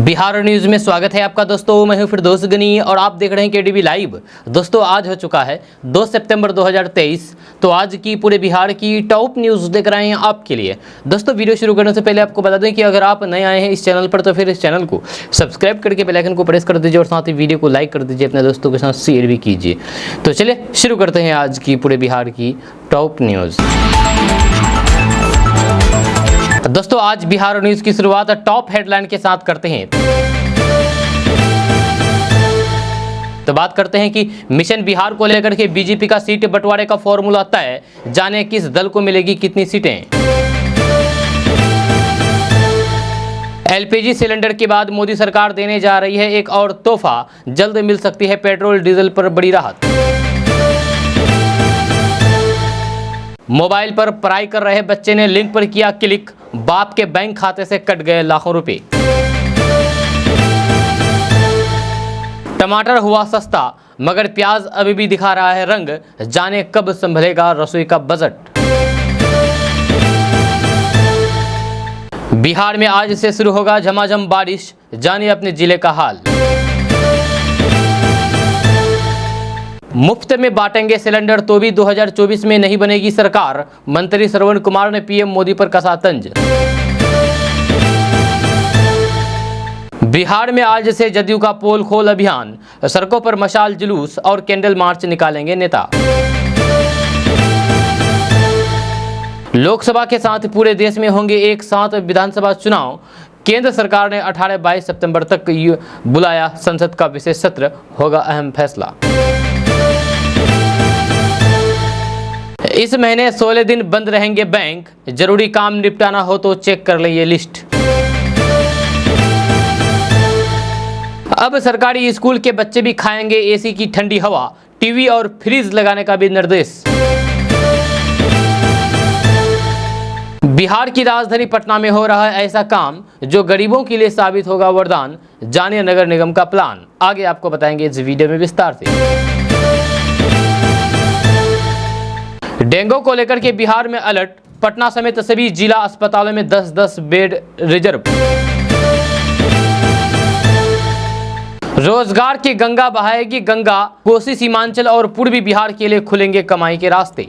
Bihar news में स्वागत है आपका दोस्तों। मैं हूं फिरदौस गनी और आप देख रहे हैं केडीवी लाइव। दोस्तों आज हो चुका है 2 सितंबर 2023। तो आज की पूरे बिहार की टॉप न्यूज देख रहे हैं आपके लिए। दोस्तों वीडियो शुरू करने से पहले आपको बता दें कि अगर आप नए आए हैं इस चैनल पर तो फिर इस चैनल को सब्सक्राइब करके बेल आइकन को प्रेस कर दीजिए और साथ ही वीडियो को लाइक कर दीजिए, अपने दोस्तों के साथ शेयर भी कीजिए। तो चलिए शुरू करते हैं आज की पूरे बिहार की टॉप न्यूज। दोस्तों आज बिहार न्यूज की शुरुआत टॉप हेडलाइन के साथ करते हैं। तो बात करते हैं कि मिशन बिहार को लेकर के बीजेपी का सीट बंटवारे का फॉर्मूला तय, जाने किस दल को मिलेगी कितनी सीटें। एलपीजी सिलेंडर के बाद मोदी सरकार देने जा रही है एक और तोहफा, जल्द मिल सकती है पेट्रोल डीजल पर बड़ी राहत। मोबाइल पर पढ़ाई कर रहे बच्चे ने लिंक पर किया क्लिक, बाप के बैंक खाते से कट गए लाखों रुपए। टमाटर हुआ सस्ता मगर प्याज अभी भी दिखा रहा है रंग, जाने कब संभलेगा रसोई का बजट। बिहार में आज से शुरू होगा झमाझम बारिश, जानिए अपने जिले का हाल। मुफ्त में बांटेंगे सिलेंडर तो भी 2024 में नहीं बनेगी सरकार, मंत्री श्रवण कुमार ने पीएम मोदी पर कसा तंज। बिहार में आज से जदयू का पोल खोल अभियान, सड़कों पर मशाल जुलूस और कैंडल मार्च निकालेंगे नेता। लोकसभा के साथ पूरे देश में होंगे एक साथ विधानसभा चुनाव, केंद्र सरकार ने 18-22 सितंबर तक बुलाया संसद का विशेष सत्र, होगा अहम फैसला। इस महीने 16 दिन बंद रहेंगे बैंक, जरूरी काम निपटाना हो तो चेक कर लें ये लिस्ट। अब सरकारी स्कूल के बच्चे भी खाएंगे एसी की ठंडी हवा, टीवी और फ्रिज लगाने का भी निर्देश। बिहार की राजधानी पटना में हो रहा है ऐसा काम जो गरीबों के लिए साबित होगा वरदान, जानिए नगर निगम का प्लान। आगे आपको बताएंगे इस वीडियो में विस्तार से। डेंगू को लेकर के बिहार में अलर्ट, पटना समेत सभी जिला अस्पतालों में 10-10 बेड रिजर्व। रोजगार की गंगा बहाएगी गंगा, कोसी सीमांचल और पूर्वी बिहार के लिए खुलेंगे कमाई के रास्ते।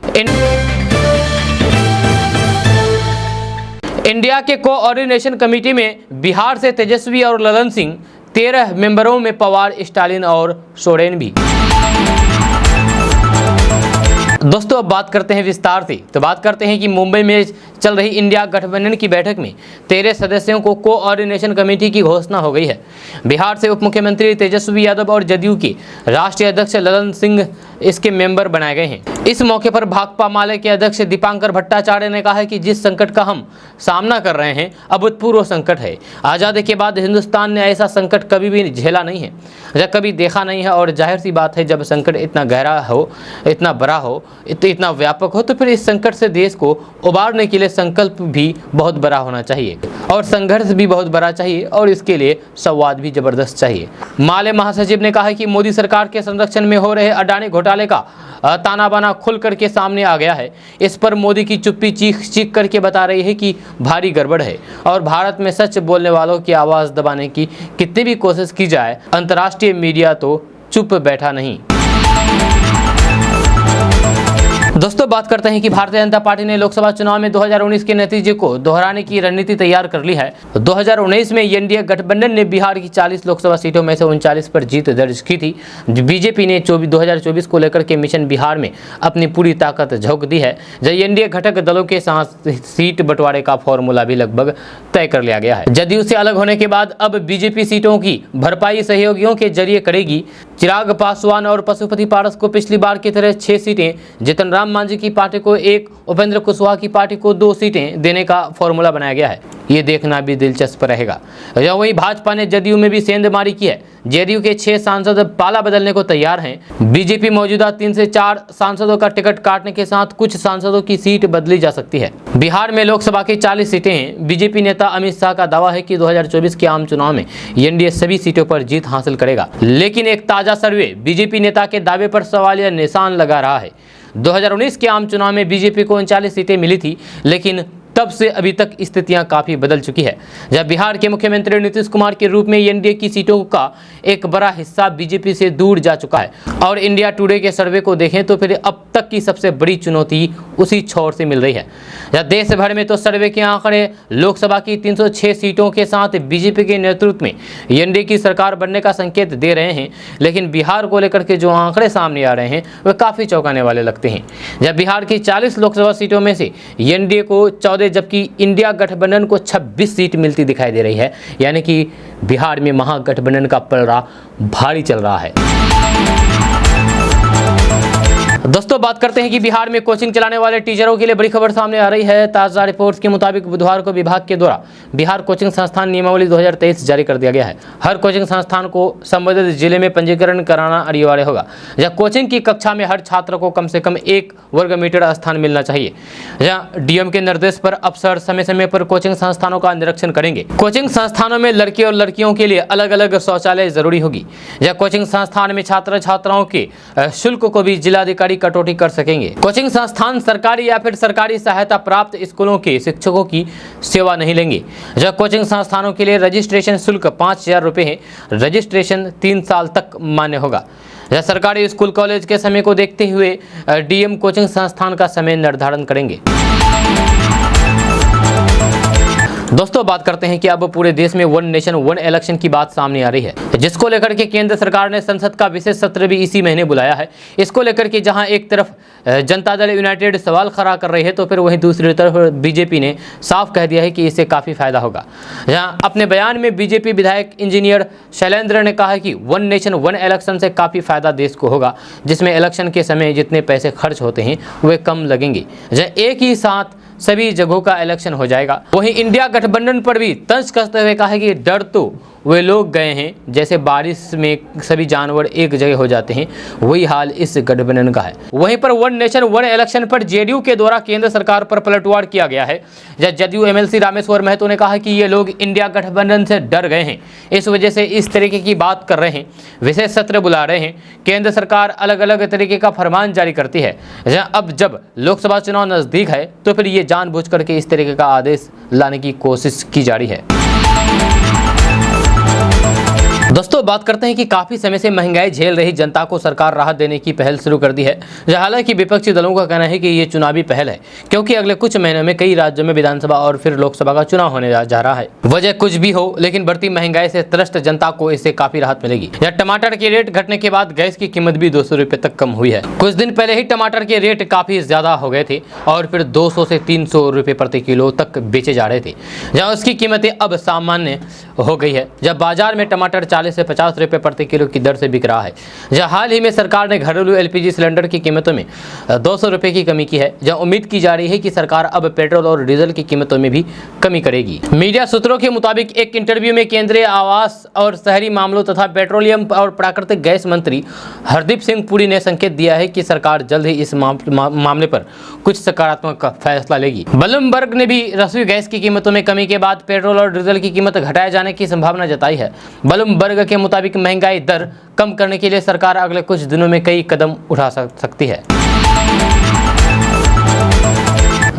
इंडिया के कोऑर्डिनेशन कमेटी में बिहार से तेजस्वी और ललन सिंह, 13 मेंबरों में पवार, स्टालिन और सोरेन भी। दोस्तों अब बात करते हैं विस्तार से। तो बात करते हैं कि मुंबई में चल रही इंडिया गठबंधन की बैठक में 13 सदस्यों को कोऑर्डिनेशन कमेटी की घोषणा हो गई है। बिहार से उप मुख्यमंत्री तेजस्वी यादव और जदयू के राष्ट्रीय अध्यक्ष ललन सिंह इसके मेंबर बनाए गए हैं। इस मौके पर भाकपा माले के अध्यक्ष दीपांकर भट्टाचार्य ने कहा है कि जिस संकट का हम सामना कर रहे हैं अभूतपूर्व संकट है। आज़ादी के बाद हिंदुस्तान ने ऐसा संकट कभी भी झेला नहीं है या कभी देखा नहीं है, और जाहिर सी बात है जब संकट इतना गहरा हो, इतना बड़ा हो, इतना व्यापक हो, तो फिर इस संकट से देश को उबारने के लिए संकल्प भी बहुत बड़ा होना चाहिए और संघर्ष भी बहुत बड़ा चाहिए, और इसके लिए संवाद भी जबरदस्त चाहिए। माले महासचिव ने कहा कि मोदी सरकार के संरक्षण में हो रहे अडानी घोटाले का ताना बाना खुल करके सामने आ गया है। इस पर मोदी की चुप्पी चीख चीख करके बता रही है कि भारी गड़बड़ है, और भारत में सच बोलने वालों की आवाज़ दबाने की कितनी भी कोशिश की जाए, अंतर्राष्ट्रीय मीडिया तो चुप बैठा नहीं। दोस्तों बात करते हैं कि भारतीय जनता पार्टी ने लोकसभा चुनाव में 2019 के नतीजे को दोहराने की रणनीति तैयार कर ली है। 2019 में एनडीए गठबंधन ने बिहार की 40 लोकसभा सीटों में से 39 पर जीत दर्ज की थी। बीजेपी ने 2024 को लेकर के मिशन बिहार में अपनी पूरी ताकत झोंक दी है। जब एनडीए घटक दलों के साथ सीट बंटवारे का फॉर्मूला भी लगभग तय कर लिया गया है। जदयू से अलग होने के बाद अब बीजेपी सीटों की भरपाई सहयोगियों के जरिए करेगी। चिराग पासवान और पशुपति पारस को पिछली बार की तरह 6 सीटें, जीतन राम मांझी की पार्टी को 1, उपेंद्र कुशवाहा की पार्टी को 2 सीटें देने का फॉर्मूला बनाया गया है। ये देखना भी दिलचस्प रहेगा। वहीं भाजपा ने जदयू में भी सेंधमारी की है। जदयू के 6 सांसद पाला बदलने को तैयार हैं। बीजेपी मौजूदा 3 से 4 सांसदों का टिकट काटने के साथ कुछ सांसदों की सीट बदली जा सकती है। बिहार में लोकसभा की 40 सीटें हैं। बीजेपी नेता अमित शाह का दावा है कि 2024 के आम चुनाव में एनडीए सभी सीटों पर जीत हासिल करेगा, लेकिन एक ताजा सर्वे बीजेपी नेता के दावे पर सवालिया निशान लगा रहा है। 2019 के आम चुनाव में बीजेपी को 39 सीटें मिली थी, लेकिन तब से अभी तक स्थितियां काफी बदल चुकी है। जब बिहार के मुख्यमंत्री नीतीश कुमार के रूप में एनडीए की सीटों का एक बड़ा हिस्सा बीजेपी से दूर जा चुका है और इंडिया टुडे के सर्वे को देखें तो फिर अब तक की सबसे बड़ी चुनौती उसी छोर से मिल रही है। जब देश भर में तो सर्वे के आंकड़े लोकसभा की 306 सीटों के साथ बीजेपी के नेतृत्व में एनडीए की सरकार बनने का संकेत दे रहे हैं, लेकिन बिहार को लेकर के जो आंकड़े सामने आ रहे हैं वे काफी चौंकाने वाले लगते हैं। जब बिहार की 40 लोकसभा सीटों में से एनडीए को 14 जबकि इंडिया गठबंधन को 26 सीट मिलती दिखाई दे रही है, यानी कि बिहार में महागठबंधन का पलड़ा भारी चल रहा है। दोस्तों बात करते हैं कि बिहार में कोचिंग चलाने वाले टीचरों के लिए बड़ी खबर सामने आ रही है। ताजा रिपोर्ट्स के मुताबिक बुधवार को विभाग के द्वारा बिहार कोचिंग संस्थान नियमावली 2023 जारी कर दिया गया है। हर कोचिंग संस्थान को संबंधित जिले में पंजीकरण कराना अनिवार्य होगा। यह कोचिंग की कक्षा में हर छात्र को कम से कम 1 वर्ग मीटर स्थान मिलना चाहिए। यह डीएम के निर्देश पर अफसर समय समय पर कोचिंग संस्थानों का निरीक्षण करेंगे। कोचिंग संस्थानों में लड़के और लड़कियों के लिए अलग अलग शौचालय जरूरी होगी। यह कोचिंग संस्थान में छात्र छात्राओं के शुल्क को भी जिलाधिकारी कटौती कर सकेंगे। कोचिंग संस्थान सरकारी या फिर सरकारी सहायता प्राप्त स्कूलों के शिक्षकों की सेवा नहीं लेंगे। जब कोचिंग संस्थानों के लिए रजिस्ट्रेशन शुल्क 5,000 रुपए है। रजिस्ट्रेशन 3 साल तक मान्य होगा। यह सरकारी स्कूल कॉलेज के समय को देखते हुए डीएम कोचिंग संस्थान का समय निर्धारण करेंगे। दोस्तों बात करते हैं कि अब पूरे देश में 1 नेशन 1 इलेक्शन की बात सामने आ रही है, जिसको लेकर के केंद्र सरकार ने संसद का विशेष सत्र भी इसी महीने बुलाया है। इसको लेकर के जहां एक तरफ जनता दल यूनाइटेड सवाल खड़ा कर रही है तो फिर वहीं दूसरी तरफ बीजेपी ने साफ कह दिया है कि इससे काफ़ी फायदा होगा। जहां अपने बयान में बीजेपी विधायक इंजीनियर शैलेंद्र ने कहा है कि 1 नेशन 1 इलेक्शन से काफ़ी फायदा देश को होगा, जिसमें इलेक्शन के समय जितने पैसे खर्च होते हैं वे कम लगेंगे। जहाँ एक ही साथ सभी जगहों का इलेक्शन हो जाएगा। वहीं इंडिया गठबंधन पर भी तंज कसते हुए कहा है कि डर तो वे लोग गए हैं जैसे बारिश में सभी जानवर एक जगह हो जाते हैं, वही हाल इस गठबंधन का है। वहीं पर 1 नेशन 1 इलेक्शन पर जेडीयू के द्वारा केंद्र सरकार पर पलटवार किया गया है। जदयू एमएलसी रामेश्वर महतो ने कहा कि ये लोग इंडिया गठबंधन से डर गए हैं, इस वजह से इस तरीके की बात कर रहे हैं, विशेष सत्र बुला रहे हैं। केंद्र सरकार अलग अलग तरीके का फरमान जारी करती है। अब जब लोकसभा चुनाव नजदीक है तो फिर ये जानबूझ करके इस तरीके का आदेश लाने की कोशिश की जा रही है। दोस्तों बात करते हैं कि काफी समय से महंगाई झेल रही जनता को सरकार राहत देने की पहल शुरू कर दी है। हालांकि विपक्षी दलों का कहना है कि ये चुनावी पहल है, क्योंकि अगले कुछ महीनों में कई राज्यों में विधानसभा और फिर लोकसभा का चुनाव होने जा रहा है। वजह कुछ भी हो, लेकिन बढ़ती महंगाई से त्रस्त जनता को इससे काफी राहत मिलेगी। टमाटर के रेट घटने के बाद गैस की कीमत भी 200 रुपए तक कम हुई है। कुछ दिन पहले ही टमाटर के रेट काफी ज्यादा हो गए थे और फिर 200 से 300 रुपए प्रति किलो तक बेचे जा रहे थे, जहाँ उसकी कीमतें अब सामान्य हो गई है। जब बाजार में टमाटर 40 से 50 रुपए प्रति किलो की दर से बिक रहा है। जहां हाल ही में सरकार ने घरेलू एलपीजी सिलेंडर की कीमतों में 200 रुपए की कमी की है। जहां उम्मीद की जा रही है कि सरकार अब पेट्रोल और डीजल की कीमतों में भी कमी करेगी। मीडिया सूत्रों के मुताबिक एक इंटरव्यू में केंद्रीय आवास और शहरी मामलों तथा पेट्रोलियम और प्राकृतिक गैस मंत्री हरदीप सिंह पुरी ने संकेत दिया है कि सरकार जल्द ही इस मामले पर कुछ सकारात्मक फैसला लेगी। ब्लूमबर्ग ने भी रसोई गैस की कीमतों में कमी के बाद पेट्रोल और डीजल की कीमत घटाए जाने की संभावना जताई है। ब्लूमबर्ग के मुताबिक महंगाई दर कम करने के लिए सरकार अगले कुछ दिनों में कई कदम उठा सकती है।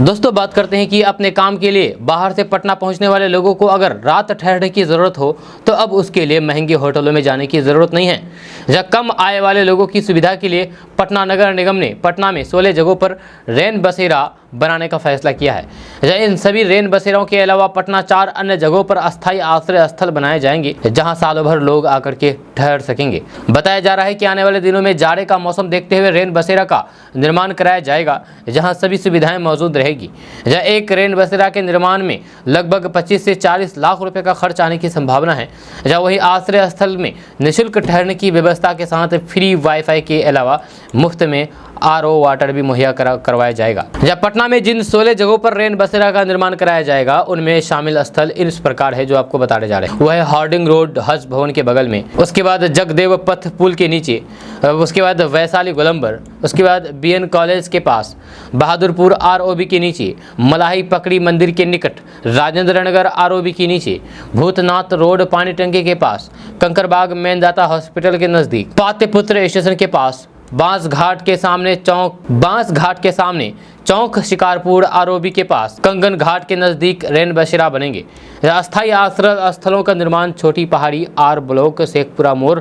दोस्तों बात करते हैं कि अपने काम के लिए बाहर से पटना पहुंचने वाले लोगों को अगर रात ठहरने की ज़रूरत हो तो अब उसके लिए महंगे होटलों में जाने की ज़रूरत नहीं है। जहाँ कम आय वाले लोगों की सुविधा के लिए पटना नगर निगम ने पटना में 16 जगहों पर रैन बसेरा बनाने का फैसला किया है। जहाँ इन सभी रैन बसेरों के अलावा पटना 4 अन्य जगहों पर अस्थायी आश्रय स्थल बनाए जाएंगे, जहां सालों भर लोग आकर के ठहर सकेंगे। बताया जा रहा है कि आने वाले दिनों में जाड़े का मौसम देखते हुए रैन बसेरा का निर्माण कराया जाएगा, जहां सभी सुविधाएं मौजूद रहेगी। जहाँ एक रैन बसेरा के निर्माण में लगभग 25 से 40 लाख रुपए का खर्च आने की संभावना है। जहाँ वही आश्रय स्थल में निःशुल्क ठहरने की व्यवस्था के साथ फ्री वाईफाई के अलावा मुफ्त में आरओ वाटर भी मुहैया करवाया जाएगा। जब पटना में जिन 16 जगहों पर रैन बसेरा का निर्माण कराया जाएगा उनमें शामिल स्थल इस प्रकार है जो आपको बताने जा रहे हैं। वह है हार्डिंग रोड हज भवन के बगल में, उसके बाद जगदेव पथ पुल के नीचे, उसके बाद वैशाली गोलंबर, उसके बाद बीएन कॉलेज के पास, बहादुरपुर आरओबी के नीचे, मलाही पकड़ी मंदिर के निकट, राजेंद्र नगर आरओबी के नीचे, भूतनाथ रोड पानी टंकी के पास, कंकरबाग मेनदाता हॉस्पिटल के नजदीक, पाटलिपुत्र स्टेशन के पास, बांस घाट के सामने चौक शिकारपुर आरओबी के पास कंगन घाट के नजदीक रैन बसेरा बनेंगे। अस्थायी आश्रय स्थलों का निर्माण छोटी पहाड़ी आर ब्लॉक शेखपुरा मोड़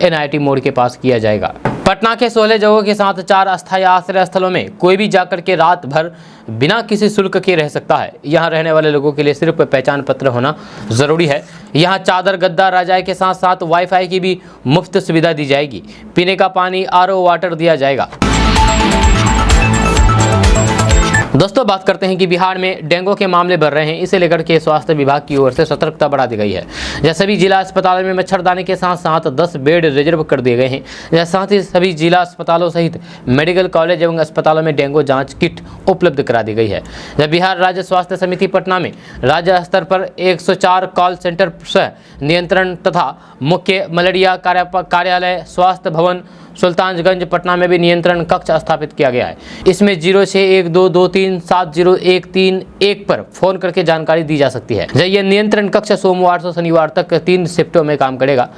NIT मोड़ के पास किया जाएगा। पटना के 16 जगहों के साथ 4 अस्थायी आश्रय स्थलों में कोई भी जाकर के रात भर बिना किसी शुल्क के रह सकता है। यहाँ रहने वाले लोगों के लिए सिर्फ पहचान पत्र होना जरूरी है। यहाँ चादर गद्दा रजाई के साथ साथ वाईफाई की भी मुफ्त सुविधा दी जाएगी। पीने का पानी RO वाटर दिया जाएगा। दोस्तों बात करते हैं कि बिहार में डेंगू के मामले बढ़ रहे हैं। इसे लेकर के स्वास्थ्य विभाग की ओर से सतर्कता बढ़ा दी गई है। जैसे सभी जिला अस्पतालों में मच्छरदानी के साथ साथ 10 बेड रिजर्व कर दिए गए हैं। जैसे साथ ही सभी जिला अस्पतालों सहित मेडिकल कॉलेज एवं अस्पतालों में डेंगू जांच किट उपलब्ध करा दी गई है। जब बिहार राज्य स्वास्थ्य समिति पटना में राज्य स्तर पर 104 कॉल सेंटर सह नियंत्रण तथा मुख्य मलेरिया कार्यालय स्वास्थ्य भवन सुल्तानगंज पटना में भी नियंत्रण कक्ष स्थापित किया गया है। इसमें 0612237013 पर फोन करके जानकारी दी जा सकती है। यह नियंत्रण कक्ष सोमवार से शनिवार तक 3 शिफ्टों में काम करेगा।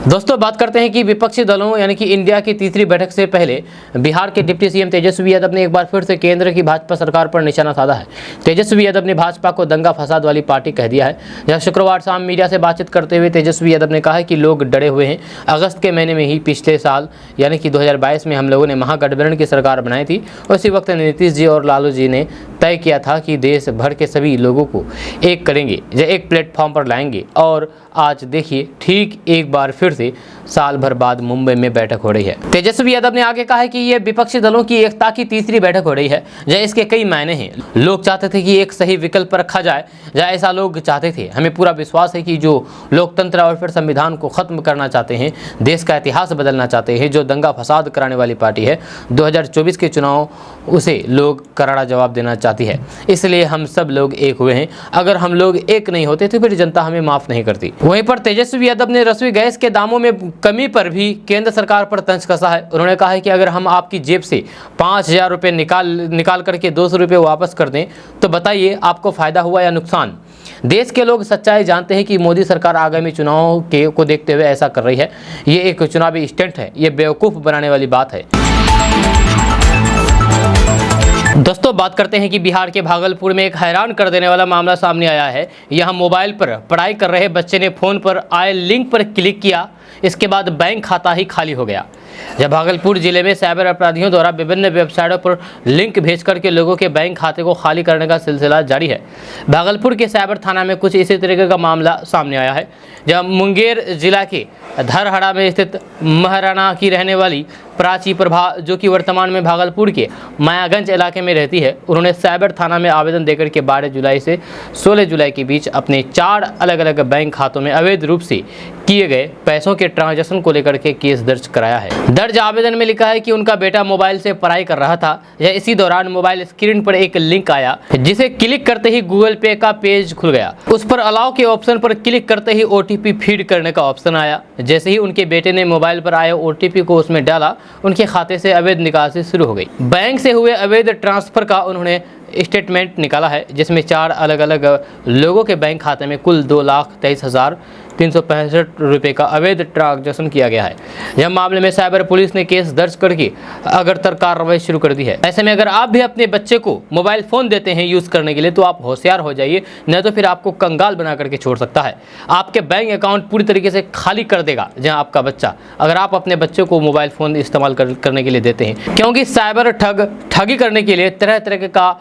दोस्तों बात करते हैं कि विपक्षी दलों यानी कि इंडिया की तीसरी बैठक से पहले बिहार के डिप्टी CM तेजस्वी यादव ने एक बार फिर से केंद्र की भाजपा सरकार पर निशाना साधा है। तेजस्वी यादव ने भाजपा को दंगा फसाद वाली पार्टी कह दिया है। जब शुक्रवार शाम मीडिया से बातचीत करते हुए तेजस्वी यादव ने कहा है कि लोग डरे हुए हैं। अगस्त के महीने में ही पिछले साल यानी कि 2022 में हम लोगों ने महागठबंधन की सरकार बनाई थी। उसी वक्त नीतीश जी और लालू जी ने तय किया था कि देश भर के सभी लोगों को एक करेंगे, एक प्लेटफॉर्म पर लाएंगे। और आज देखिए ठीक एक बार फिर से साल भर बाद मुंबई में बैठक हो रही है। तेजस्वी यादव ने आगे कहा है कि यह विपक्षी दलों की एकता की तीसरी बैठक हो रही है। इसके कई मायने हैं। लोग चाहते थे कि एक सही विकल्प रखा जाए, ऐसा लोग चाहते थे। हमें पूरा विश्वास है कि जो लोकतंत्र और फिर संविधान को खत्म करना चाहते हैं, देश का इतिहास बदलना चाहते हैं, जो दंगा फसाद कराने वाली पार्टी है, 2024 के चुनाव उसे लोग करारा जवाब देना चाहती है। इसलिए हम सब लोग एक हुए हैं। अगर हम लोग एक नहीं होते तो फिर जनता हमें माफ नहीं करती। वहीं पर तेजस्वी यादव ने रसोई गैस के दामों में कमी पर भी केंद्र सरकार पर तंज कसा है। उन्होंने कहा है कि अगर हम आपकी जेब से 5000 रुपये निकाल करके 200 रुपये वापस कर दें तो बताइए आपको फायदा हुआ या नुकसान। देश के लोग सच्चाई जानते हैं कि मोदी सरकार आगामी चुनाव को देखते हुए ऐसा कर रही है। ये एक चुनावी स्टंट है, ये बेवकूफ़ बनाने वाली बात है। दोस्तों बात करते हैं कि बिहार के भागलपुर में एक हैरान कर देने वाला मामला सामने आया है। यहाँ मोबाइल पर पढ़ाई कर रहे बच्चे ने फोन पर आए लिंक पर क्लिक किया, इसके बाद बैंक खाता ही खाली हो गया। जब भागलपुर जिले में साइबर अपराधियों द्वारा विभिन्न वेबसाइटों पर लिंक भेज करके लोगों के बैंक खाते को खाली करने का सिलसिला जारी है। भागलपुर के साइबर थाना में कुछ इसी तरीके का मामला सामने आया है। जब मुंगेर जिला के धरहरा में स्थित महाराणा की रहने वाली प्राची प्रभा, जो कि वर्तमान में भागलपुर के मायागंज इलाके में रहती है, उन्होंने साइबर थाना में आवेदन देकर के 12 जुलाई से 16 जुलाई के बीच अपने 4 अलग अलग बैंक खातों में अवैध रूप से किए गए पैसों के ट्रांजैक्शन को लेकर के केस दर्ज कराया है। दर्ज आवेदन में लिखा है कि उनका बेटा मोबाइल से पढ़ाई कर रहा था। इसी दौरान मोबाइल स्क्रीन पर एक लिंक आया, जिसे क्लिक करते ही गूगल पे का पेज खुल गया। उस पर अलाउ के ऑप्शन पर क्लिक करते ही OTP फीड करने का ऑप्शन आया। जैसे ही उनके बेटे ने मोबाइल पर आए OTP को उसमें डाला, उनके खाते से अवैध निकासी शुरू हो गई। बैंक से हुए अवैध ट्रांसफर का उन्होंने स्टेटमेंट निकाला है, जिसमें 4 अलग अलग लोगों के बैंक खाते में कुल 2,23,365 रुपये का अवैध ट्रांजैक्शन किया गया है। यह मामले में साइबर पुलिस ने केस दर्ज करके अगरतर कार्रवाई शुरू कर दी है। ऐसे में अगर आप भी अपने बच्चे को मोबाइल फ़ोन देते हैं यूज़ करने के लिए, तो आप होशियार हो जाइए, नहीं तो फिर आपको कंगाल बना करके छोड़ सकता है। आपके बैंक अकाउंट पूरी तरीके से खाली कर देगा जहाँ आपका बच्चा, अगर आप अपने बच्चे को मोबाइल फ़ोन इस्तेमाल करने के लिए देते हैं। क्योंकि साइबर ठगी करने के लिए तरह तरह का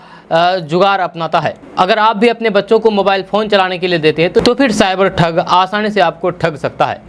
जुगाड़ अपनाता है। अगर आप भी अपने बच्चों को मोबाइल फ़ोन चलाने के लिए देते हैं तो फिर साइबर ठग आसानी से आपको ठग सकता है।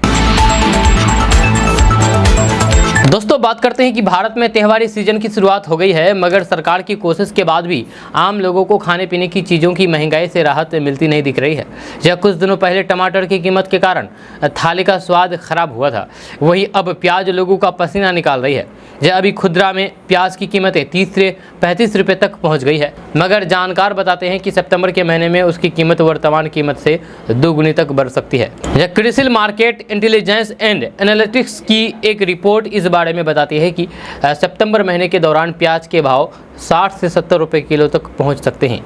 दोस्तों बात करते हैं कि भारत में त्योहारी सीजन की शुरुआत हो गई है, मगर सरकार की कोशिश के बाद भी आम लोगों को खाने पीने की चीज़ों की महंगाई से राहत मिलती नहीं दिख रही है। जब कुछ दिनों पहले टमाटर की कीमत के कारण थाली का स्वाद खराब हुआ था, वहीं अब प्याज लोगों का पसीना निकाल रही है। जब अभी खुदरा में प्याज की कीमतें 30 से 35 रुपये तक पहुँच गई है, मगर जानकार बताते हैं कि सितंबर के महीने में उसकी कीमत वर्तमान कीमत से 2 गुनी तक बढ़ सकती है। CRISIL market intelligence and analytics की एक रिपोर्ट इस बारे में बताती है कि सितंबर महीने के दौरान प्याज के भाव 60 से 70 रुपये किलो तक पहुंच सकते हैं।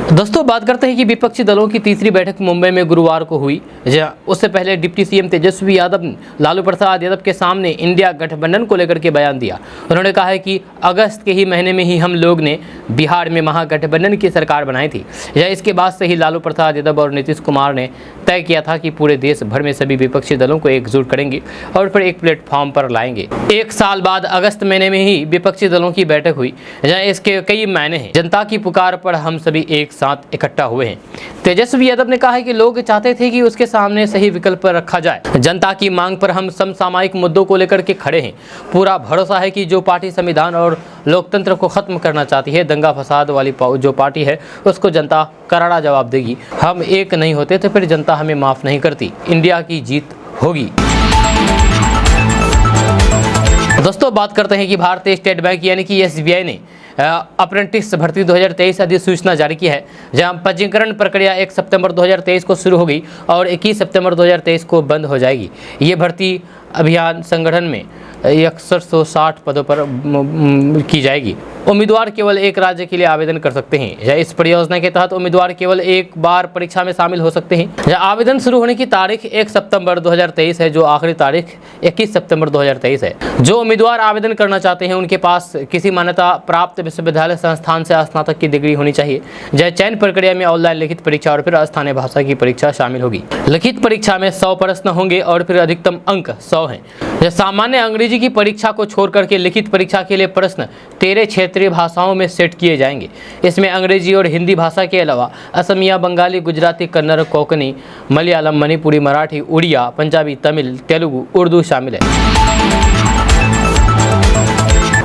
दोस्तों बात करते हैं कि विपक्षी दलों की तीसरी बैठक मुंबई में गुरुवार को हुई। उससे पहले डिप्टी सीएम तेजस्वी यादव ने लालू प्रसाद यादव के सामने इंडिया गठबंधन को लेकर के बयान दिया। उन्होंने कहा है कि अगस्त के ही महीने में ही हम लोग ने बिहार में महागठबंधन की सरकार बनाई थी। इसके बाद से ही लालू प्रसाद यादव और नीतीश कुमार ने तय किया था कि पूरे देश भर में सभी विपक्षी दलों को एकजुट करेंगे और फिर एक प्लेटफॉर्म पर लाएंगे। एक साल बाद अगस्त महीने में ही विपक्षी दलों की बैठक हुई। इसके कई मायने हैं। जनता की पुकार पर हम सभी एक साथ इकट्ठा हुए हैं। तेजस्वी यादव ने कहा है कि लोग चाहते थे कि उसके सामने सही विकल्प रखा जाए। जनता की मांग पर हम समसामयिक मुद्दों को लेकर के खड़े हैं। पूरा भरोसा है कि जो पार्टी संविधान और लोकतंत्र को खत्म करना चाहती है, दंगा फसाद वाली जो पार्टी है, उसको जनता करारा जवाब देगी। हम एक नहीं होते तो फिर जनता हमें माफ नहीं करती। इंडिया की जीत होगी। दोस्तों बात करते हैं कि भारतीय स्टेट बैंक यानी कि SBI ने अप्रेंटिस भर्ती 2023 अधिसूचना जारी की है, जहां पंजीकरण प्रक्रिया 1 सितंबर 2023 को शुरू हो गई और 21 सितंबर 2023 को बंद हो जाएगी। ये भर्ती अभियान संगठन में 6160 पदों पर की जाएगी। उम्मीदवार केवल एक राज्य के लिए आवेदन कर सकते हैं। इस परियोजना के तहत उम्मीदवार केवल एक बार परीक्षा में शामिल हो सकते हैं। आवेदन शुरू होने की तारीख 1 सितंबर 2023 है, जो आखिरी तारीख 21 सितंबर 2023 है। जो उम्मीदवार आवेदन करना चाहते हैं उनके पास किसी मान्यता प्राप्त विश्वविद्यालय संस्थान से स्नातक की डिग्री होनी चाहिए। चयन प्रक्रिया में ऑनलाइन लिखित परीक्षा और फिर स्थानीय भाषा की परीक्षा शामिल होगी। लिखित परीक्षा में 100 प्रश्न होंगे और फिर अधिकतम अंक 100 हैं। सामान्य अंग्रेजी की परीक्षा को छोड़ करके लिखित परीक्षा के लिए प्रश्न 13 क्षेत्रीय भाषाओं में सेट किए जाएंगे। इसमें अंग्रेजी और हिंदी भाषा के अलावा असमिया, बंगाली, गुजराती, कन्नड़, कोंकणी, मलयालम, मणिपुरी, मराठी, उड़िया, पंजाबी, तमिल, तेलुगु, उर्दू शामिल है।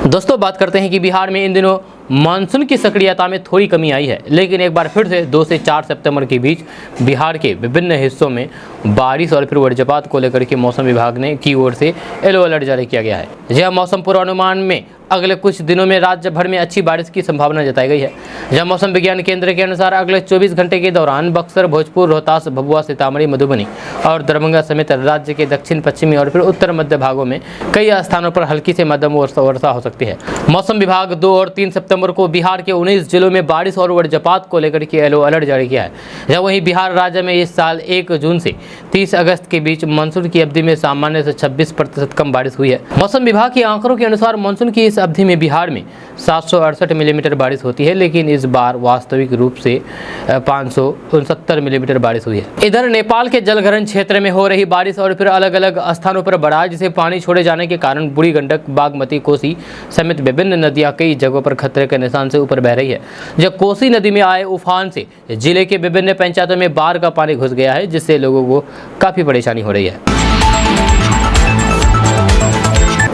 दोस्तों बात करते हैं कि बिहार में इन दिनों मानसून की सक्रियता में थोड़ी कमी आई है, लेकिन एक बार फिर से 2 से 4 सितंबर के बीच बिहार के विभिन्न हिस्सों में बारिश और फिर वज्रपात को लेकर के मौसम विभाग ने की ओर से येलो अलर्ट जारी किया गया है। यह मौसम पूर्वानुमान में अगले कुछ दिनों में राज्य भर में अच्छी बारिश की संभावना जताई गई है। जहां मौसम विज्ञान केंद्र के अनुसार अगले 24 घंटे के दौरान बक्सर, भोजपुर, रोहतास, भभुआ, सीतामढ़ी, मधुबनी और दरभंगा समेत राज्य के दक्षिण पश्चिमी और फिर उत्तर मध्य भागों में कई स्थानों पर हल्की से मध्यम वर्षा हो सकती है। मौसम विभाग 2 और 3 सितंबर को बिहार के 19 जिलों में बारिश और वज्रपात को लेकर के येलो अलर्ट जारी किया है। जहाँ वहीं बिहार राज्य में इस साल 1 जून से 30 अगस्त के बीच मानसून की अवधि में सामान्य से 26% कम बारिश हुई है। मौसम विभाग के आंकड़ों के अनुसार मानसून की इस अवधि में बिहार में 768 मिलीमीटर बारिश होती है, लेकिन इस बार वास्तविक रूप से 569 मिलीमीटर बारिश हुई है। इधर नेपाल के जलग्रहण क्षेत्र में हो रही बारिश और फिर अलग अलग स्थानों पर बराज से पानी छोड़े जाने के कारण बूढ़ी गंडक, बागमती, कोसी समेत विभिन्न नदियां कई जगहों पर खतरे के निशान से ऊपर बह रही है। जब कोसी नदी में आए उफान से जिले के विभिन्न पंचायतों में बाढ़ का पानी घुस गया है, जिससे लोगों को काफी परेशानी हो रही है।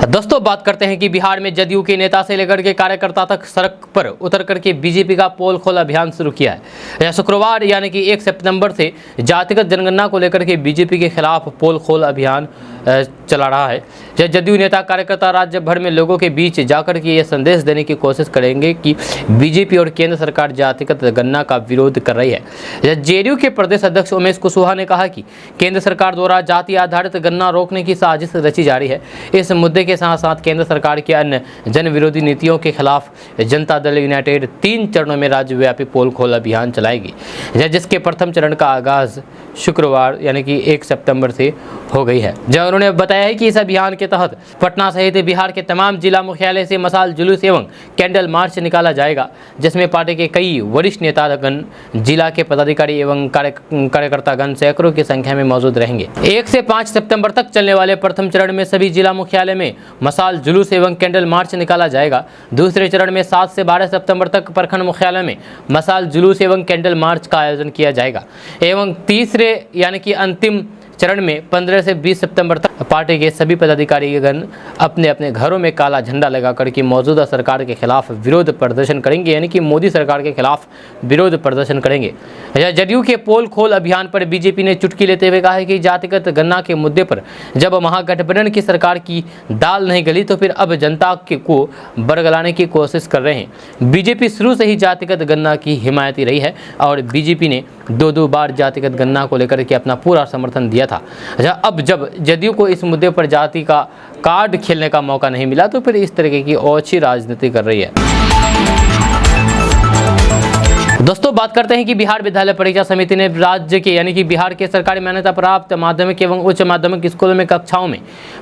दोस्तों बात करते हैं कि बिहार में जदयू के नेता से लेकर के कार्यकर्ता तक सड़क पर उतर करके बीजेपी का पोल खोल अभियान शुरू किया है। शुक्रवार यानी कि 1 सितंबर से जातिगत जनगणना को लेकर के बीजेपी के खिलाफ पोल खोल अभियान चला रहा है। जदयू नेता कार्यकर्ता राज्य भर में लोगों के बीच जाकर के ये संदेश देने की कोशिश करेंगे कि बीजेपी और केंद्र सरकार जातिगत गणना का विरोध कर रही है। जेडीयू के प्रदेश अध्यक्ष उमेश कुशवाहा ने कहा कि केंद्र सरकार द्वारा जाति आधारित गणना रोकने की साजिश रची जा रही है। इस मुद्दे के साथ साथ केंद्र सरकार की अन्य जन विरोधी नीतियों के खिलाफ जनता दल यूनाइटेड 3 चरणों में राज्यव्यापी पोल खोल अभियान चलाएगी, जिसके प्रथम चरण का आगाज शुक्रवार यानी कि 1 सितंबर से हो गई है। जब उन्होंने बताया है कि इस अभियान के तहत पटना सहित बिहार के तमाम जिला मुख्यालय से मशाल जुलूस एवं कैंडल मार्च निकाला जाएगा, जिसमें पार्टी के कई वरिष्ठ नेतागण, जिला के पदाधिकारी एवं कार्यकर्तागण सैकड़ों की संख्या में मौजूद रहेंगे। 1 से 5 सितंबर तक चलने वाले प्रथम चरण में सभी जिला मुख्यालय में मशाल जुलूस एवं कैंडल मार्च निकाला जाएगा। दूसरे चरण में 7 से 12 सितंबर तक प्रखंड मुख्यालय में मशाल जुलूस एवं कैंडल मार्च का आयोजन किया जाएगा एवं तीसरे यानी कि अंतिम चरण में 15 से 20 सितंबर तक पार्टी के सभी पदाधिकारीगण अपने अपने घरों में काला झंडा लगा करके मौजूदा सरकार के खिलाफ विरोध प्रदर्शन करेंगे, यानी कि मोदी सरकार के खिलाफ विरोध प्रदर्शन करेंगे। जदयू के पोल खोल अभियान पर बीजेपी ने चुटकी लेते हुए कहा है कि जातिगत गणना के मुद्दे पर जब महागठबंधन की सरकार की दाल नहीं गली तो फिर अब जनता को बरगलाने की कोशिश कर रहे हैं। बीजेपी शुरू से ही जातिगत गणना की हिमायती रही है और बीजेपी ने 2 बार जातिगत गणना को लेकर के अपना पूरा समर्थन दिया था। अब जब जदयू को इस मुद्दे पर जाति का कार्ड खेलने का मौका नहीं मिला तो फिर इस तरीके की ओछी राजनीति कर रही है। दोस्तों बात करते हैं कि बिहार विद्यालय परीक्षा समिति ने राज्य के यानी कि बिहार के सरकारी मान्यता प्राप्त माध्यमिक एवं उच्च माध्यमिक स्कूलों में कक्षाओं में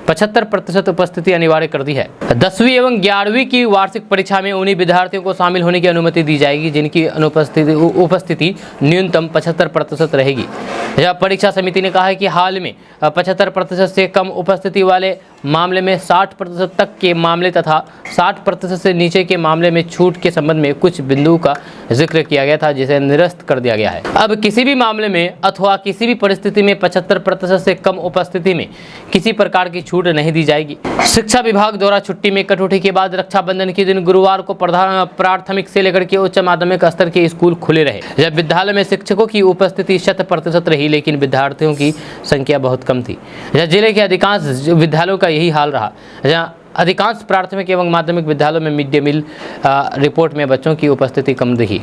75% उपस्थिति अनिवार्य कर दी है। 10वीं एवं 11वीं की वार्षिक परीक्षा में उन्हीं विद्यार्थियों को शामिल होने की अनुमति दी जाएगी जिनकी उपस्थिति न्यूनतम 75% रहेगी। यह परीक्षा समिति ने कहा है कि हाल में 75% से कम उपस्थिति वाले मामले में 60% तक के मामले तथा 60% से नीचे के मामले में छूट के संबंध में कुछ बिंदुओं का जिक्र किया गया था जिसे निरस्त कर दिया गया है। अब किसी भी मामले में अथवा किसी भी परिस्थिति में 75% से कम उपस्थिति में किसी प्रकार की छूट नहीं दी जाएगी। शिक्षा विभाग द्वारा छुट्टी में कटौती के बाद रक्षाबंधन के दिन गुरुवार को प्राथमिक से लेकर के उच्च माध्यमिक स्तर के स्कूल खुले रहे। जब विद्यालय में शिक्षकों की उपस्थिति 100% रही लेकिन विद्यार्थियों की संख्या बहुत कम थी। जिले के अधिकांश विद्यालयों का यही हाल रहा। जहाँ अधिकांश प्राथमिक एवं माध्यमिक विद्यालयों में मिड डे मील रिपोर्ट में बच्चों की उपस्थिति कम रही।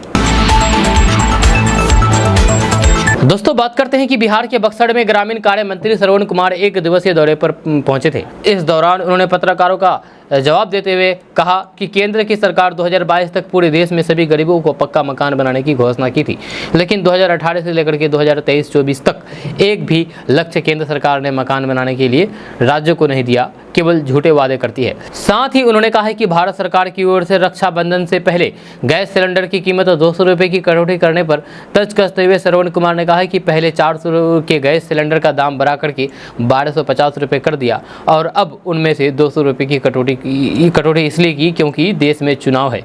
दोस्तों बात करते हैं कि बिहार के बक्सर में ग्रामीण कार्य मंत्री श्रवण कुमार एक दिवसीय दौरे पर पहुंचे थे। इस दौरान उन्होंने पत्रकारों का जवाब देते हुए कहा कि केंद्र की सरकार 2022 तक पूरे देश में सभी गरीबों को पक्का मकान बनाने की घोषणा की थी, लेकिन 2018 से लेकर के 2023-24 तक एक भी लक्ष्य केंद्र सरकार ने मकान बनाने के लिए राज्य को नहीं दिया, केवल झूठे वादे करती है। साथ ही उन्होंने कहा है कि भारत सरकार की ओर से रक्षाबंधन से पहले गैस सिलेंडर की कीमत 200 रुपये की कटौती करने पर तर्ज कसते हुए श्रवण कुमार ने कहा है कि पहले 400 के गैस सिलेंडर का दाम बढ़ा करके 1250 रुपये कर दिया और अब उनमें से 200 रुपये की कटौती इसलिए की क्योंकि देश में चुनाव है।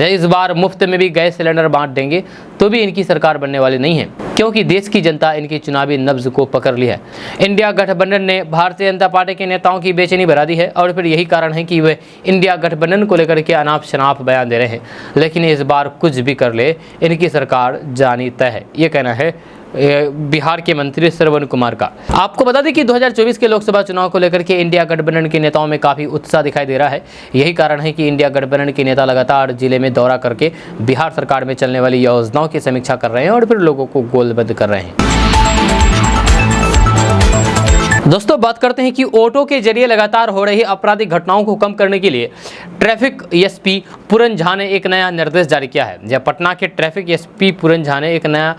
इस बार मुफ्त में भी गैस सिलेंडर बांट देंगे तो भी इनकी सरकार बनने वाली नहीं है क्योंकि देश की जनता इनकी चुनावी नब्ज को पकड़ ली है। इंडिया गठबंधन ने भारतीय जनता पार्टी के नेताओं की बेचैनी बढ़ा दी है और फिर यही कारण है कि वे इंडिया गठबंधन को लेकर के अनाप शनाप बयान दे रहे हैं, लेकिन इस बार कुछ भी कर ले इनकी सरकार जानी तय है। ये कहना है बिहार के मंत्री श्रवण कुमार का। आपको बता दें कि 2024 के लोकसभा चुनाव को लेकर के इंडिया गठबंधन के नेताओं में काफी उत्साह दिखाई दे रहा है। यही कारण है कि इंडिया गठबंधन के नेता लगातार जिले में दौरा करके बिहार सरकार में चलने वाली योजनाओं की समीक्षा कर रहे हैं और फिर लोगों को गोलबद्ध कर रहे हैं। दोस्तों बात करते हैं कि ऑटो के जरिए लगातार हो रही आपराधिक घटनाओं को कम करने के लिए ट्रैफिक एसपी पूरन झा ने एक नया निर्देश जारी किया है। जब पटना के ट्रैफिक एसपी पूरन झा ने एक नया